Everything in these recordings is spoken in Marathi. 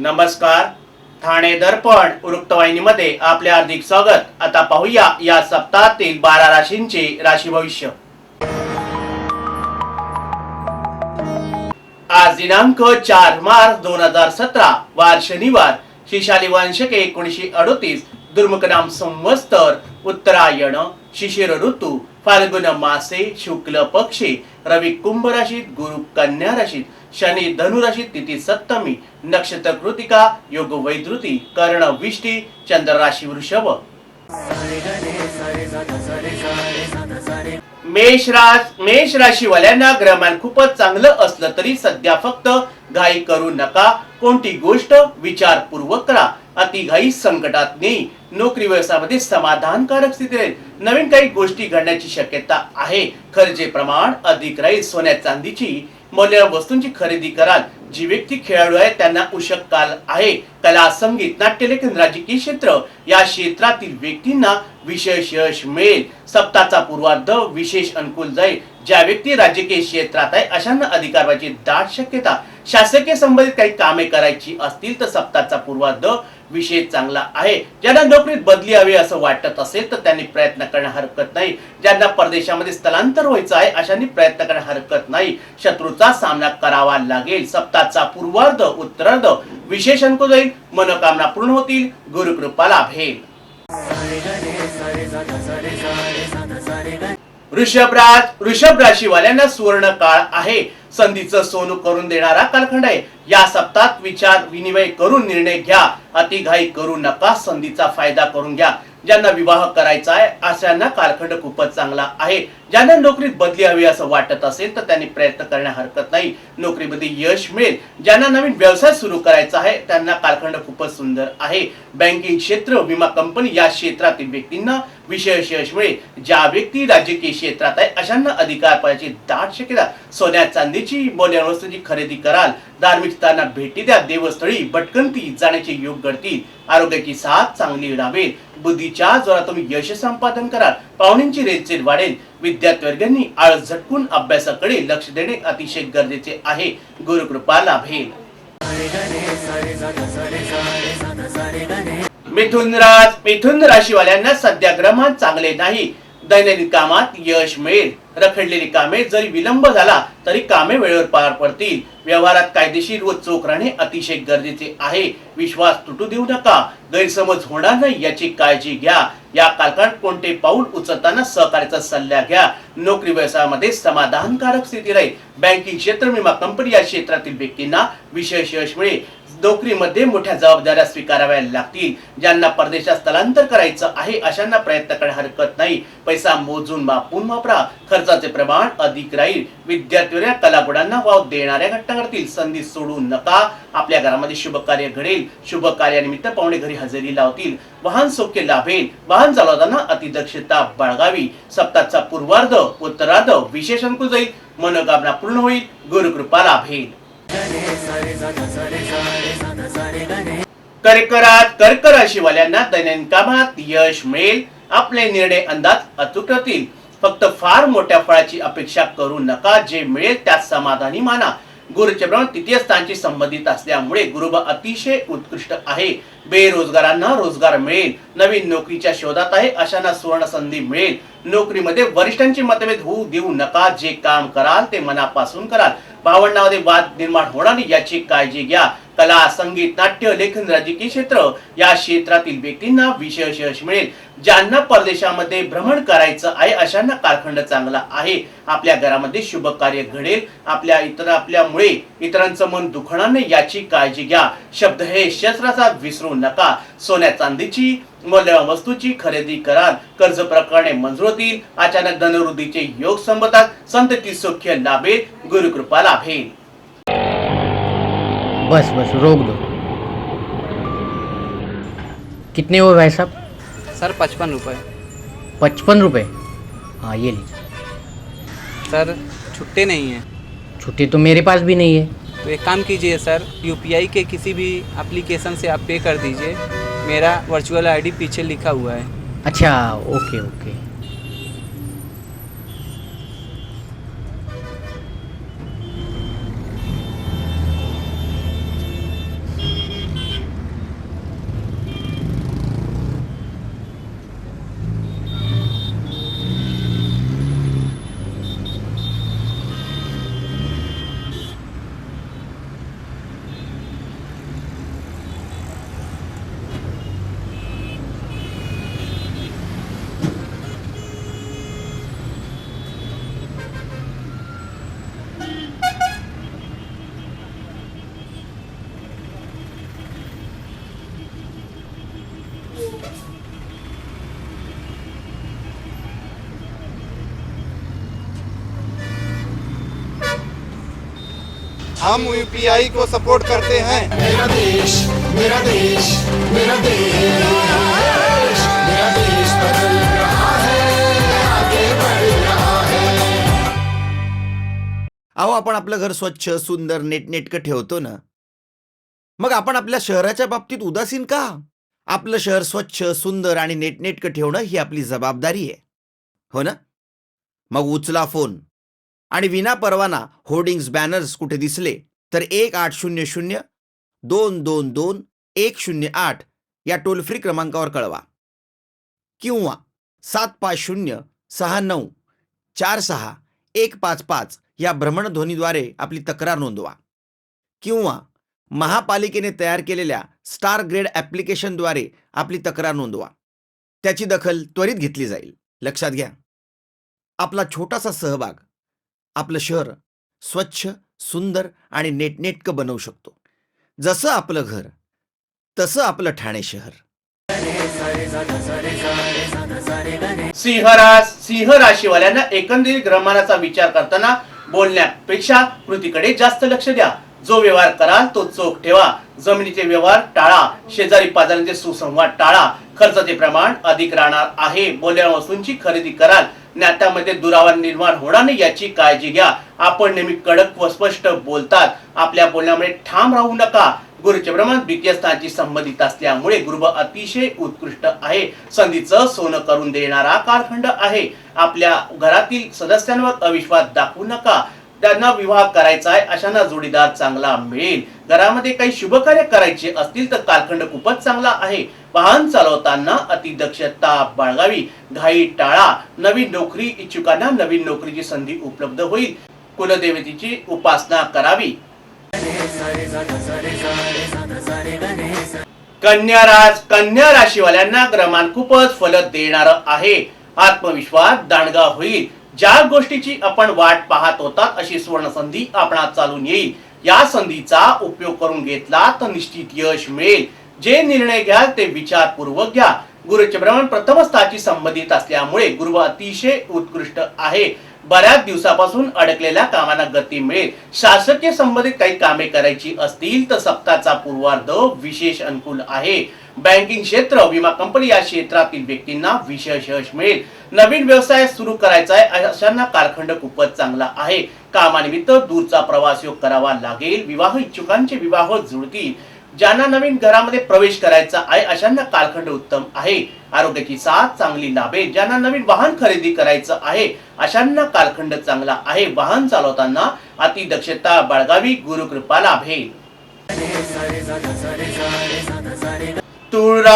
नमस्कार. ठाणे दर्पण वृत्तवाहिनीमध्ये आपले हार्दिक स्वागत. आता पाहूया या सप्ताहातील 12 राशींचे राशी भविष्य. आज दिनांक 4 मार्च 2017, वार शनिवार, शिशाली वंशके 1938, दुर्मुख नाम संवत्सर, उत्तरायण, शिशिर ऋतू, फाल्गुन मासे, शुक्ल पक्षी, रवि कुंभ राशीत, गुरु कन्या राशीत, शनी धनु राशीत, तिथी सप्तमी, नक्षत्र कृतिका, योग वैद्युती, कर्ण विष्टी, चंद्र राशी वृषभ. मेष राशी वाल्यांना ग्रहमान खूपच चांगलं असलं तरी सध्या फक्त घाई करू नका. कोणती गोष्ट विचारपूर्वक करा. अति घाई संकटात नेई. नोकरी व्यवसायामध्ये समाधानकारक स्थिती राहील. नवीन काही गोष्टी घडण्याची शक्यता आहे. खर्चे प्रमाण अधिक राहील. सोन्या चांदीची मौल्यवान वस्तूंची खरेदी कराल. जी व्यक्ती खेळाडू आहे त्यांना उषक काल आहे. कला, संगीत, नाट्यलेखन, राजकीय क्षेत्र या क्षेत्रातील व्यक्तींना विशेष यश मिळेल. सप्ताहाचा पूर्वार्ध विशेष अनुकूल जाईल. ज्या व्यक्ती राजकीय क्षेत्रात आहे अशांना अधिकाराची दाट शक्यता. शासकीय संबंधित काही कामे करायची असतील तर सप्ताहाचा पूर्वार्ध विशेष चांगला आहे. ज्यांना नोकरीत बदली हवी असं वाटत असेल तर त्यांनी प्रयत्न करण्यास हरकत नाही. ज्यांना परदेशामध्ये स्थलांतर व्हायचं आहे अशांनी प्रयत्न करण्यास हरकत नाही. शत्रूचा सामना करावा लागेल. सप्ताहाचा पूर्वार्ध उत्तरार्ध विशेष अनुकूल जाईल. मनोकामना पूर्ण होतील. गुरुकृपा लाभेल. वृषभ राशी वाल्यांना सुवर्ण काळ आहे. संधीचं सोनं करून देणारा कालखंड आहे. या सप्ताहात विचार विनिमय करून निर्णय घ्या. अतिघाई करू नका. संधीचा फायदा करून घ्या. ज्यांना विवाह करायचा आहे अशांना कालखंड खूपच चांगला आहे. ज्यांना नोकरीत बदली हवी असं वाटत असेल तर त्यांनी प्रयत्न करण्यास हरकत नाही. नोकरीमध्ये यश मिळेल. ज्यांना नवीन व्यवसाय सुरू करायचा आहे त्यांना कालखंड खूपच सुंदर आहे. बँकिंग क्षेत्र, विमा कंपनी या क्षेत्रातील व्यक्तींना विशेष यश मिळेल. ज्या व्यक्ती राजकीय क्षेत्रात आहे अशांना अधिकार पाण्याची दाट शक्यता. सोन्या चांदीची मौल्यवान वस्तूंची खरेदी कराल. धार्मिक स्थानात भेटी द्या. देवस्थळी भटकंती जाण्याचे योग घडतील. आरोग्याची साथ चांगली लाभेल. बुद्धीच्या जोरात तुम्ही यश संपादन कराल. पाहुण्यांची रेलचेल वाढेल. विद्यार्थी वर्गांनी आळस झटकून अभ्यासाकडे लक्ष देणे अतिशय गरजेचे आहे. गुरुकृपा लाभेल. मिथुन राशी वाल्यांना सध्या ग्रहमान चांगले नाही. दैनंदिन कामात यश मिळेल. रखडलेली कामे जरी विलंब झाला तरी कामे वेळेवर पार पडतील. व्यवहारात कायदेशीर व चोख राहणे अतिशय गरजेचे आहे. विश्वास तुटू देऊ नका. गैरसमज होणार नाही याची काळजी घ्या. या कालखंडात कोणते पाऊल उचलताना सहकार्याचा सल्ला घ्या. नोकरी व्यवसायामध्ये समाधानकारक स्थिती राहील. बँकिंग क्षेत्र, विमा कंपनी या क्षेत्रातील व्यक्तींना विशेष यश मिळेल. नोकरीमध्ये मोठ्या जबाबदाऱ्या स्वीकाराव्या लागतील. ज्यांना परदेशात स्थलांतर करायचं आहे अशांना प्रयत्न करण्यास हरकत नाही. पैसा मोजून मापून वापरा. खर्चाचे प्रमाण अधिक राहील. विद्यार्थ्यांना कलागुणांना वाव देणाऱ्या घटना घडतील. संधी सोडू नका. आपल्या घरामध्ये शुभ कार्य घडेल. शुभ कार्यानिमित्त पाहुणे घरी हजेरी लावतील. वाहन सौख्य लाभेल. वाहन चालवताना अतिदक्षता बाळगावी. सप्ताहाचा पूर्वार्ध उत्तरार्ध विशेष अनुकूल जाईल. मनोकामना पूर्ण होईल. गुरुकृपा लाभेल. कर्क राशी वाल्यांना दैनंदिन कामात यश मिळेल. आपले निर्णय अंदाज अचूक राहतील. फक्त फार मोठ्या फळाची अपेक्षा करू नका. जे मिळेल त्यात समाधानी माना. गुरुचे प्रमाण तृतीय स्थानशी संबंधित असल्यामुळे गुरुबळ अतिशय उत्कृष्ट आहे. बेरोजगारांना रोजगार मिळेल. नवीन नोकरीच्या शोधात आहे अशांना सुवर्ण संधी मिळेल. नोकरीमध्ये वरिष्ठांचे मतभेद होऊ देऊ नका. जे काम कराल ते मनापासून कराल. भावंडांमध्ये वाद निर्माण होणार नाही याची काळजी घ्या. कला, संगीत, नाट्य, लेखन, राजकीय क्षेत्र या क्षेत्रातील व्यक्तींना विशेष यश मिळेल. ज्यांना परदेशामध्ये भ्रमण करायचं आहे अशांना कालखंड चांगला आहे. आपल्या घरामध्ये शुभ कार्य घडेल. आपल्यामुळे इतरांचं मन दुखणार नाही याची काळजी घ्या. शब्द हे शस्त्राचा विसरू नका. सोन्या चांदीची मौल्यवान वस्तूची खरेदी कराल. कर्ज प्रकरणे मंजूर होतील. अचानक धनवृद्धीचे योग संभवतात. संतती सौख्य लाभेल. गुरुकृपा लाभेल. बस रोक दो. कितने हुए भाई साहब? सर 55 रुपये. 55 रुपये? हाँ ये लीजिए. सर छुट्टे नहीं है. छुट्टी तो मेरे पास भी नहीं है. तो एक काम कीजिए सर, यूपीआई के किसी भी एप्लीकेशन से आप पे कर दीजिए. मेरा वर्चुअल आईडी पीछे लिखा हुआ है. अच्छा ओके ओके. हम यूपीआई को सपोर्ट करते हैं। मेरा देश मेरा देश मेरा देश मेरा देश बदल रहा है, आगे बढ़ रहा है। अहो, आपण आपलं घर स्वच्छ सुंदर नेटनेटकं ठेवतो ना, मग आपण आपल्या शहराच्या बाबतीत उदासीन का? आपलं शहर स्वच्छ सुंदर आणि नेटनेटकं ठेवणं ही आपली जबाबदारी आहे, हो ना? मग उचला फोन आणि विना परवाना होर्डिंग्स बॅनर्स कुठे दिसले तर 1800-222-108 या टोल फ्री क्रमांकावर कळवा किंवा 7506946-155 या भ्रमणध्वनीद्वारे आपली तक्रार नोंदवा किंवा महापालिकेने तयार केलेल्या स्टार ग्रेड ॲप्लिकेशनद्वारे आपली तक्रार नोंदवा. त्याची दखल त्वरित घेतली जाईल. लक्षात घ्या, आपला छोटासा सहभाग आपलं शहर स्वच्छ सुंदर आणि नेटनेटकं बनवू शकतो. जसं आपलं घर तसं आपलं ठाणे शहर. सिंह राशीवाल्यांना एकंदरीत ग्रहमानाचा विचार करताना बोलण्यापेक्षा कृतीकडे जास्त लक्ष द्या. जो व्यवहार कराल तो चोख ठेवा. जमिनीचे व्यवहार टाळा. शेजारी पाजारांचे सुसंवाद टाळा. खर्चाचे प्रमाण अधिक राहणार आहे. बोलल्या वस्तूंची खरेदी कराल. नात्यामध्ये दुरावा निर्माण होणार नाही याची काळजी घ्या. आपण नेहमी कडक व स्पष्ट बोलतात. आपल्या बोलण्यामुळे ठाम राहू नका. गुरुचे प्रमाण द्वितीय स्थानाची संबंधित असल्यामुळे गुरु अतिशय उत्कृष्ट आहे. संधीचं सोनं करून देणारा कालखंड आहे. आपल्या घरातील सदस्यांवर अविश्वास दाखवू नका. त्यांना विवाह करायचा आहे अशांना जोडीदार चांगला मिळेल. घरामध्ये काही शुभ कार्य करायचे असतील तर कालखंड खूपच चांगला आहे. वाहन चालवताना अति दक्षता बाळगावी. घाई टाळा. नवीन नोकरी इच्छुकांना नवीन नोकरीची संधी उपलब्ध होईल. कुलदेवतेची उपासना करावी. कन्या राशीवाल्यांना ग्रहमान खूपच फल देणार आहे. आत्मविश्वास दांडगा होईल. ज्या गोष्टीची आपण वाट पाहत होता अशी सुवर्ण संधी आपणास चालून येईल. या संधीचा उपयोग करून घेतला तर निश्चित यश मिळेल. जे निर्णय घ्याल ते विचारपूर्वक घ्या. गुरुचे भ्रमण प्रथम स्थानाशी संबंधित असल्यामुळे गुरु अतिशय उत्कृष्ट आहे. बऱ्याच दिवसापासून अडकलेल्या कामांना गती मिळेल. शासकीय संबंधित काही कामे करायची असतील तर सप्ताहाचा पूर्वार्ध विशेष अनुकूल आहे. बँकिंग क्षेत्र विमा कंपनी या क्षेत्रातील व्यक्तींना विशेष यश मिळेल. नवीन व्यवसाय सुरू करायचा आहे अशांना कालखंड खूपच चांगला आहे. कामानिमित्त दूरचा प्रवास योग करावा लागेल. विवाह इच्छुकांचे विवाह जुळतील. ज्यांना नवीन घरामध्ये प्रवेश करायचा आहे अशांना कालखंड उत्तम आहे. आरोग्याची साथ चांगली लाभेल. ज्यांना नवीन वाहन खरेदी करायचं आहे अशांना कालखंड चांगला आहे. वाहन चालवताना अति दक्षता बाळगावी. गुरु कृपा लाभेल. तुळ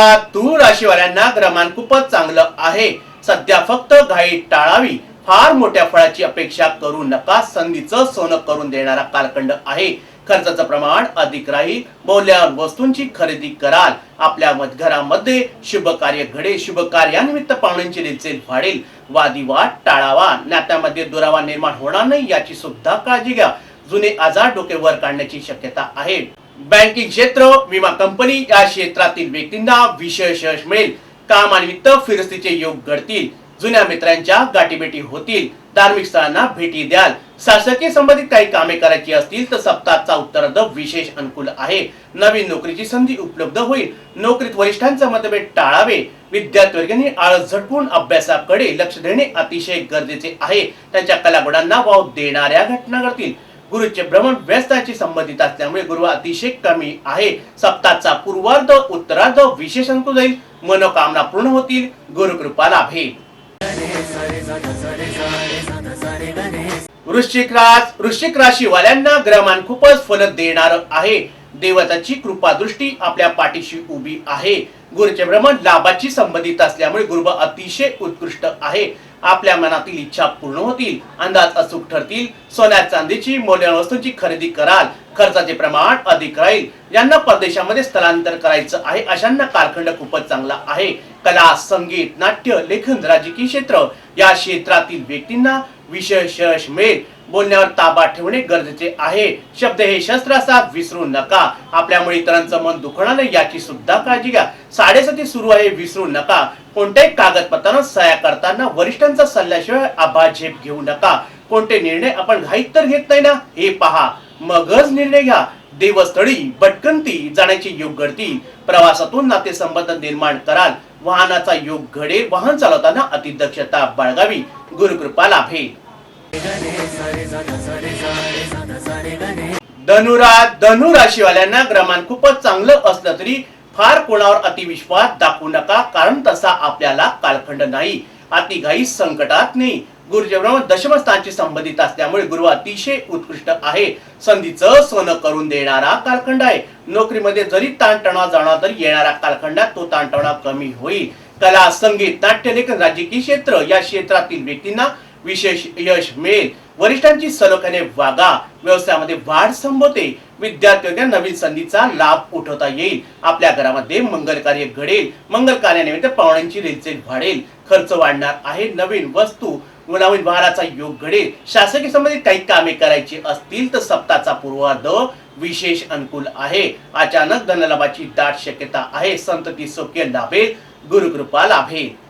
राशीवाल्यांना ग्रहमान खूपच चांगलं आहे. सध्या फक्त घाई टाळावी. फार मोठ्या फळाची अपेक्षा करू नका. संधीचं सोनं करून देणारा कालखंड आहे. खर्चाचं प्रमाण अधिक राहील. मौल्यवान वस्तूंची खरेदी कराल. आपल्या घरामध्ये शुभ कार्य घडेल. शुभ कार्यानिमित्त पाहुण्यांची रेलचेल वाढेल. वादिवाद टाळावा. नात्यामध्ये दुरावा निर्माण होणार नाही याची सुद्धा काळजी घ्या. जुने आजार डोकेवर काढण्याची शक्यता आहे. बँकिंग क्षेत्र विमा कंपनी या क्षेत्रातील व्यक्तींना विशेष यश मिळेल. कामानिमित्त फिरस्तीचे योग घडतील. जुन्या मित्रांच्या गाठीभेटी होतील. धार्मिक स्थळांना भेटी द्याल. शासकीय संबंधित काही कामे करायची असतील तर सप्ताहाचा उत्तरार्ध विशेष अनुकूल आहे. नवीन नोकरीची संधी उपलब्ध होईल. नोकरीत वरिष्ठांचा मतभेद टाळावे. विद्यार्थी वर्गांनी आळस झटकून अभ्यासाकडे लक्ष देणे अतिशय गरजेचे आहे. त्यांच्या कलागुणांना वाव देणाऱ्या घटना घडतील. गुरुचे भ्रमण व्यस्ताची संबंधित असल्यामुळे गुरु अतिशय कमी आहे. सप्ताहाचा पूर्वार्ध उत्तरार्ध विशेष अनुकूल जाईल. मनोकामना पूर्ण होतील. गुरु कृपा लाभेल. वृश्चिक राशीवाल्यांना ग्रहमान खूपच फल देणार आहे. देवताची कृपा दृष्टी आपल्या पाठीशी उभी आहे. गुरुचे भ्रमण लाभाची संबंधित असल्यामुळे गुरु अतिशय उत्कृष्ट आहे. आपल्या मनातील इच्छा पूर्ण होतील. अंदाज अचूक ठरतील. सोन्या चांदीची मौल्यवान वस्तूंची खरेदी कराल. खर्चाचे प्रमाण अधिक राहील. ज्यांना परदेशामध्ये स्थलांतर करायचं आहे अशांना कालखंड खूपच चांगला आहे. कला संगीत नाट्य लेखन राजकीय क्षेत्र या क्षेत्रातील व्यक्तींना विशेष यश मिळेल. बोलण्यावर ताबा ठेवणे गरजेचे आहे. शब्द हे शस्त्र असतात विसरू नका. आपल्यामुळे इतरांचं मन दुखणार नाही याची सुद्धा काळजी घ्या. 7:30 सुरू आहे विसरू नका. कोणत्याही कागदपत्रांना सह्या करताना वरिष्ठांचा सल्ल्याशिवाय आभाझेप घेऊ नका. कोणते निर्णय आपण घाईत तर घेत नाही ना हे पहा. मगच निर्णय घ्या. देवस्थळी भटकंती जाण्याचे योग घडतील. प्रवासातून नातेसंबंध निर्माण कराल. वाहनाचा योग घडेल. वाहन चालवताना अतिदक्षता बाळगावी. गुरुकृपा लाभेल. धनु राशीवाल्यांना ग्रहमान खूपच चांगलं असलं तरी फार कोणावर अतिविश्वास दाखवू नका, कारण तसा आपल्याला कालखंड नाही. अतिघाई संकटात नाही. गुरुचे ब्रह्म दशमस्थानाशी संबंधित असल्यामुळे गुरु अतिशय उत्कृष्ट आहे. संधीचं सोनं करून देणारा कालखंड आहे. नोकरीमध्ये जरी ताणतणाव जाणार तरी येणाऱ्या कालखंडात तो ताणतणाव कमी होईल. कला, संगीत, नाट्यलेखन, राजकीय क्षेत्र या क्षेत्रातील व्यक्तींना विशेष यश मिळेल. वरिष्ठांची सलोख्याने वागा. व्यवसायामध्ये वाढ संभवते. विद्यार्थ्यांना नवीन संधीचा लाभ उठवता येईल. आपल्या घरामध्ये मंगल कार्य घडेल. मंगल कार्यानिमित्त पाहुण्यांची रेलचेल वाढेल. खर्च वाढणार आहे. नवीन वस्तू, नवीन वाहनाचा योग घडेल. शासकीय संबंधित काही कामे करायची असतील तर सप्ताहाचा पूर्वार्ध विशेष अनुकूल आहे. अचानक धनलाभाची दाट शक्यता आहे. संतती सौख्य लाभेल. गुरुकृपा लाभेल.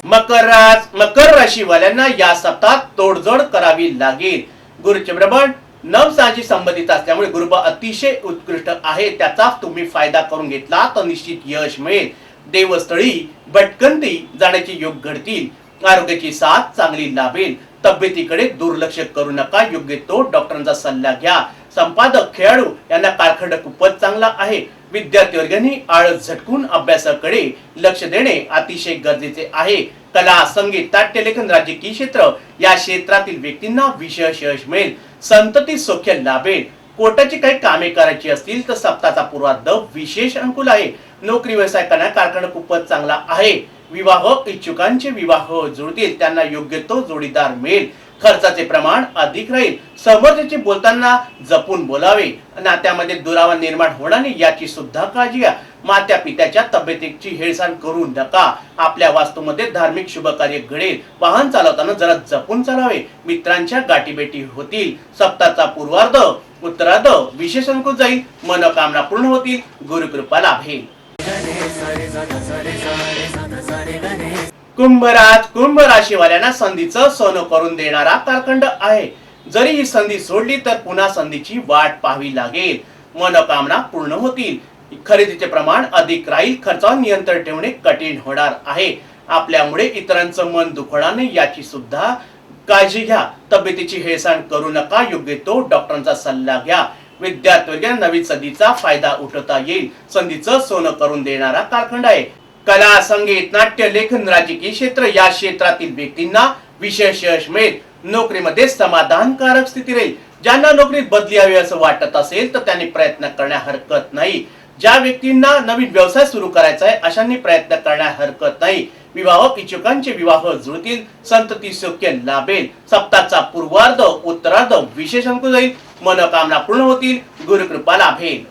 मकर राशीवाल्यांना या सप्ताहात तोडजोड करावी लागेल. गुरुचे भ्रमण नवसाची संबंधित असल्यामुळे गुरुबळ अतिशय उत्कृष्ट आहे. त्याचा तुम्ही फायदा करून घेतला तर निश्चित यश मिळेल. देवस्थळी भटकंती जाण्याचे योग घडतील. आरोग्याची साथ चांगली लाभेल. तब्येतीकडे दुर्लक्ष करू नका. योग्य तो डॉक्टरांचा सल्ला घ्या. संपादक, खेळाडू यांना कालखंड खूपच चांगला आहे. विद्यार्थी वर्गांनी आळस झटकून अभ्यासाकडे लक्ष देणे अतिशय गरजेचे आहे. कला, संगीत, नाट्यलेखन, राजकीय क्षेत्र या क्षेत्रातील व्यक्तींना विशेष यश मिळेल. संतती सौख्य लाभेल. कोर्टाची काही कामे करायची असतील तर सप्ताहाचा पूर्वार्ध विशेष अनुकूल आहे. नोकरी व्यवसाय करण्यास कालखंड खूपच चांगला आहे. विवाह इच्छुकांचे विवाह जुळतील. त्यांना योग्य तो जोडीदार मिळेल. खर्चाचे प्रमाण अधिक राहील. समोरच्याचे बोलताना जपून बोलावे. नात्यामध्ये दुरावा निर्माण होणार नाही याची सुद्धा काळजी घ्या. मात्या पित्याच्या तब्येतीची हेळसांड करू नका. आपल्या वास्तूमध्ये धार्मिक शुभ कार्य घडेल. वाहन चालवताना जरा जपून चालावे. मित्रांच्या गाठीभेटी होतील. सप्ताहाचा पूर्वार्ध उत्तरार्ध विशेष अनुकूल जाईल. मनोकामना पूर्ण होतील. गुरुकृपा लाभेल. कुंभ राशीवाल्यांना संधीचं सोनं करून देणारा कालखंड आहे. जरी ही संधी सोडली तर पुन्हा संधीची वाट पाहावी लागेल. मनोकामना पूर्ण होतील. खरेदीचे प्रमाण अधिक राहील. खर्चावर नियंत्रण ठेवणे कठीण होणार आहे. आपल्यामुळे इतरांचं मन दुखणार नाही याची सुद्धा काळजी घ्या. तब्येतीची हेळसांड करू नका. योग्य तो डॉक्टरांचा सल्ला घ्या. विद्यार्थ्यांना नवीन संधीचा फायदा उठवता येईल. संधीचं सोनं करून देणारा कालखंड आहे. कला, संगीत, नाट्य, लेखन, राजकीय क्षेत्र या क्षेत्रातील व्यक्तींना विशेष यश मिळेल. नोकरीमध्ये समाधानकारक स्थिती राहील. ज्यांना नोकरीत बदली हवी असं वाटत असेल तर त्यांनी प्रयत्न करण्यास हरकत नाही. ज्या व्यक्तींना नवीन व्यवसाय सुरू करायचा आहे अशांनी प्रयत्न करण्यास हरकत नाही. विवाह इच्छुकांचे विवाह जुळतील. संतती सौख्य लाभेल. सप्ताहाचा पूर्वार्ध उत्तरार्ध विशेष अनुकूल जाईल. मनोकामना पूर्ण होतील. गुरुकृपा लाभेल.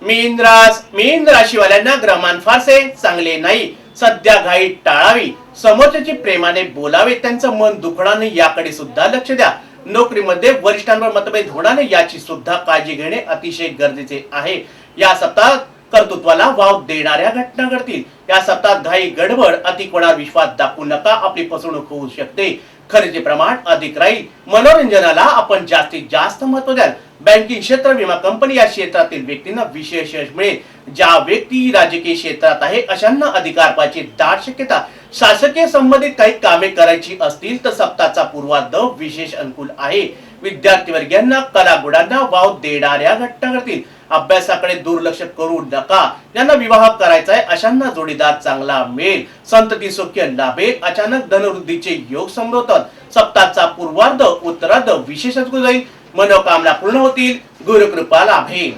मीन राशीवाल्यांना ग्रहमान फारसे चांगले नाही. सध्या घाई टाळावी. समोरच्याची प्रेमाने बोलावे. त्यांचं मन दुखणार नाही याकडे सुद्धा लक्ष द्या. नोकरीमध्ये वरिष्ठांवर मतभेद होणार नाही याची सुद्धा काळजी घेणे अतिशय गरजेचे आहे. या सप्ताहात कर्तृत्वाला वाव देणाऱ्या घटना घडतील. या सप्ताहात घाई गडबड अति कोणावर विश्वास दाखवू नका. आपली फसवणूक होऊ शकते. खरेदी प्रमाण अधिक राहील. मनोरंजनाला आपण जास्तीत जास्त महत्व द्याल. बँकिंग क्षेत्र, विमा कंपनी या क्षेत्रातील व्यक्तींना विशेष यश मिळेल. ज्या व्यक्ती राजकीय क्षेत्रात आहे अशांना अधिकार पाहायची दाट शक्यता. शासकीय संबंधित काही कामे करायची असतील तर सप्ताहाचा पूर्वार्ध विशेष अनुकूल आहे. विद्यार्थी वर्गांना कलागुणांना वाव देणाऱ्या घटना घडतील. अभ्यासाकडे दुर्लक्ष करू नका. ज्यांना विवाह करायचा आहे अशांना जोडीदार चांगला मिळेल. संतती सौख्य लाभेल. अचानक धनवृद्धीचे योग संभवतात. सप्ताहाचा पूर्वार्ध उत्तरार्ध विशेष अनुकूल जाईल. मनोकामना पूर्ण होतील. गुरुकृपा लाभेल.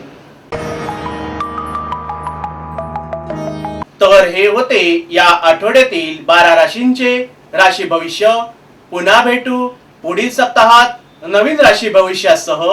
तर हे होते या आठवड्यातील 12 राशींचे राशी भविष्य. पुन्हा भेटू पुढील सप्ताहात नवीन राशी भविष्यासह.